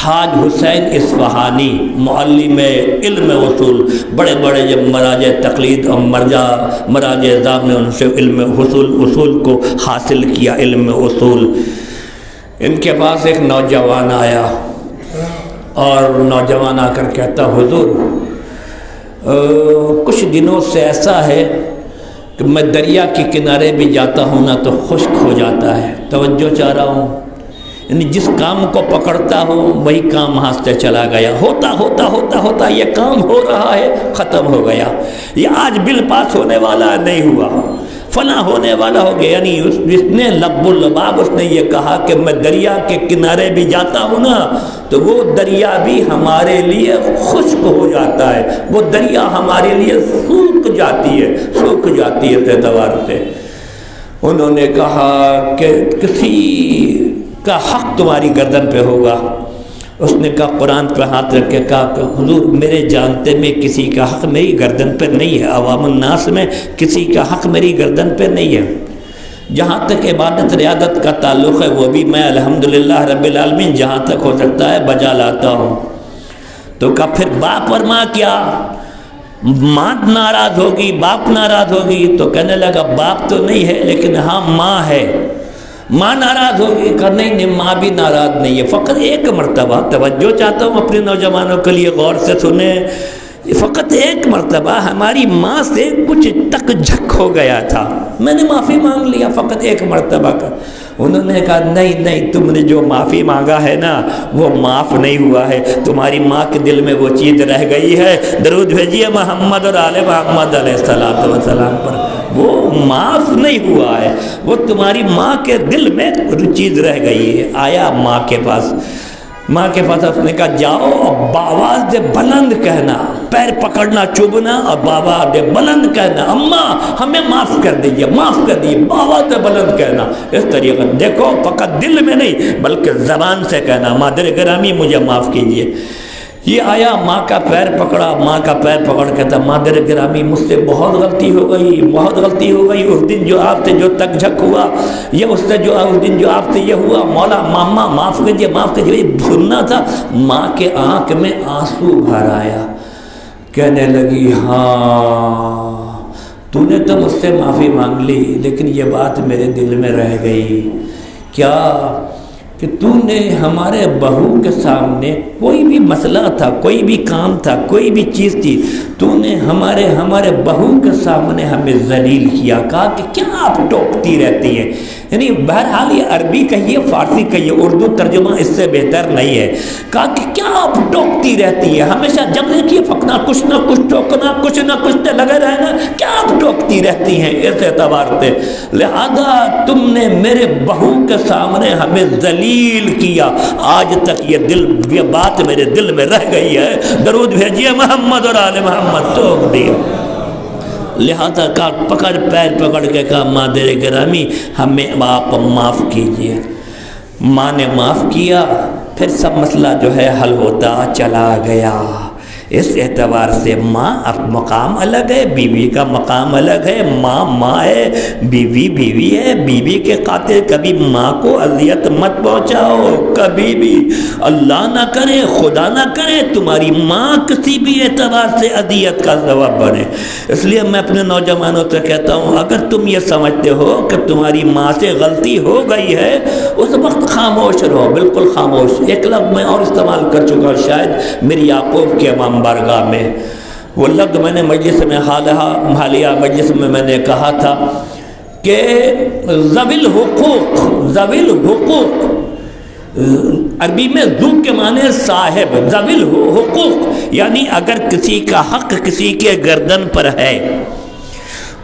حاج حسین اصفہانی معلم علم اصول، بڑے بڑے جب مراجع تقلید اور مراجع نظام نے ان سے علم اصول کو حاصل کیا، علم اصول۔ ان کے پاس ایک نوجوان آیا اور نوجوان آ کر کہتا حضور کچھ دنوں سے ایسا ہے کہ میں دریا کے کنارے بھی جاتا ہوں نا تو خشک ہو جاتا ہے، توجہ چاہ رہا ہوں، یعنی جس کام کو پکڑتا ہوں وہی کام ہاتھ سے چلا گیا، ہوتا یہ کام ہو رہا ہے ختم ہو گیا، یہ آج بل پاس ہونے والا نہیں ہوا، فلاں ہونے والا ہو گیا۔ یعنی اس نے لب اللباب اس نے یہ کہا کہ میں دریا کے کنارے بھی جاتا ہوں نا تو وہ دریا بھی ہمارے لیے خشک ہو جاتا ہے، وہ دریا ہمارے لیے سوکھ جاتی ہے اس اعتبار سے۔ انہوں نے کہا کہ کسی کا حق تمہاری گردن پہ ہوگا۔ اس نے کہا قرآن پہ ہاتھ رکھ کے کہا کہ حضور میرے جانتے میں کسی کا حق میری گردن پہ نہیں ہے، عوام الناس میں کسی کا حق میری گردن پہ نہیں ہے، جہاں تک عبادت ریاضت کا تعلق ہے وہ بھی میں الحمدللہ رب العالمین جہاں تک ہو سکتا ہے بجا لاتا ہوں۔ تو کہا پھر باپ اور ماں کیا؟ ماں ناراض ہوگی، باپ ناراض ہوگی؟ تو کہنے لگا باپ تو نہیں ہے لیکن ہاں ماں ہے۔ ماں ناراض ہوگی؟ کہا نہیں ماں بھی ناراض نہیں ہے، فقط ایک مرتبہ، توجہ چاہتا ہوں اپنے نوجوانوں کے لیے غور سے سنیں، فقط ایک مرتبہ ہماری ماں سے کچھ تک جھک ہو گیا تھا، میں نے معافی مانگ لیا فقط ایک مرتبہ کا۔ انہوں نے کہا نہیں تم نے جو معافی مانگا ہے نا وہ معاف نہیں ہوا ہے، تمہاری ماں کے دل میں وہ چیز رہ گئی ہے، درود بھیجیے محمد اور آل محمد علیہ السلام پر، وہ معاف نہیں ہوا ہے، وہ تمہاری ماں کے دل میں چیز رہ گئی ہے۔ آیا ماں کے پاس اس نے کہا جاؤ اور باواز بلند کہنا، پیر پکڑنا چوبنا اور باواز بلند کہنا اماں ہمیں معاف کر دیجئے، باواز بلند کہنا، اس طریقے دیکھو فقط دل میں نہیں بلکہ زبان سے کہنا مادر گرامی مجھے معاف کیجئے۔ یہ آیا ماں کا پیر پکڑ کہتا مادر گرامی مجھ سے بہت غلطی ہو گئی، اس دن جو آپ سے جو تک جھک ہوا، یہ اس دن جو آپ سے یہ ہوا، مولا ماما معاف کیجیے، سننا تھا۔ ماں کے آنکھ میں آنسو بھر آیا، کہنے لگی ہاں تو نے تو مجھ سے معافی مانگ لی لیکن یہ بات میرے دل میں رہ گئی، کیا کہ تو نے ہمارے بہو کے سامنے کوئی بھی مسئلہ تھا، کوئی بھی کام تھا، کوئی بھی چیز تھی، تو نے ہمارے بہو کے سامنے ہمیں ذلیل کیا، کہا کہ کیا آپ ٹوکتی رہتی ہیں، یعنی بہرحال یہ عربی کہیے فارسی کہیے اردو ترجمہ اس سے بہتر نہیں ہے، کہا کہ کیا آپ ٹوکتی رہتی ہے، ہمیشہ جب دیکھیے پھکنا کچھ نہ کچھ ٹوکنا کچھ نہ کچھ تے لگے رہنا، کیا آپ ٹوکتی رہتی ہیں اس اعتبار سے، لہذا تم نے میرے بہو کے سامنے ہمیں ذلیل کیا، آج تک یہ بات میرے دل میں رہ گئی ہے، درود بھیجیے محمد اور آل محمد، ٹوک دیا۔ لہذا پیر پکڑ کے کہا مادر گرامی ہمیں آپ معاف کیجئے۔ ماں نے معاف کیا، پھر سب مسئلہ جو ہے حل ہوتا چلا گیا۔ اس اعتبار سے ماں مقام الگ ہے، بیوی کا مقام الگ ہے، ماں ہے، بیوی ہے، بیوی کے خاطر کبھی ماں کو اذیت مت پہنچاؤ، کبھی بھی اللہ نہ کرے خدا نہ کرے تمہاری ماں کسی بھی اعتبار سے اذیت کا سبب بنے۔ اس لیے میں اپنے نوجوانوں سے کہتا ہوں اگر تم یہ سمجھتے ہو کہ تمہاری ماں سے غلطی ہو گئی ہے اس وقت خاموش رہو، بالکل خاموش۔ ایک لفظ میں اور استعمال کر چکا شاید میری یعقوب کے امام بارگاہ میں، وہ لفظ میں نے مجلس میں حالیہ مجلس میں نے کہا تھا کہ ذوی الحقوق عربی میں ذو کے معنی صاحب، ذوی الحقوق یعنی اگر کسی کا حق کسی کے گردن پر ہے،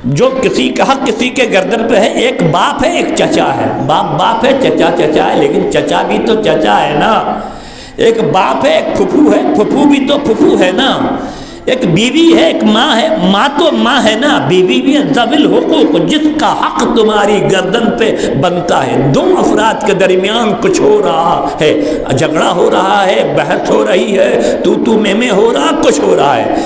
جو کسی کا حق کسی کے گردن پہ ہے، ایک باپ ہے ایک چچا ہے، باپ ہے چچا ہے، لیکن چچا بھی تو چچا ہے نا، ایک باپ ہے ایک پھپھو ہے، پھپھو بھی تو پھپھو ہے نا، ایک بیوی ہے ایک ماں ہے، ماں تو ماں ہے نا، بیوی بھی ہے، ذوی الحقوق جس کا حق تمہاری گردن پہ بنتا ہے۔ دو افراد کے درمیان کچھ ہو رہا ہے، جھگڑا ہو رہا ہے، بحث ہو رہی ہے، تو میں ہو رہا، کچھ ہو رہا ہے،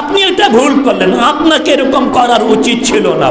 আপনি এটা ভুল করলেন, আপনাকে এরকম করার উচিত ছিল না।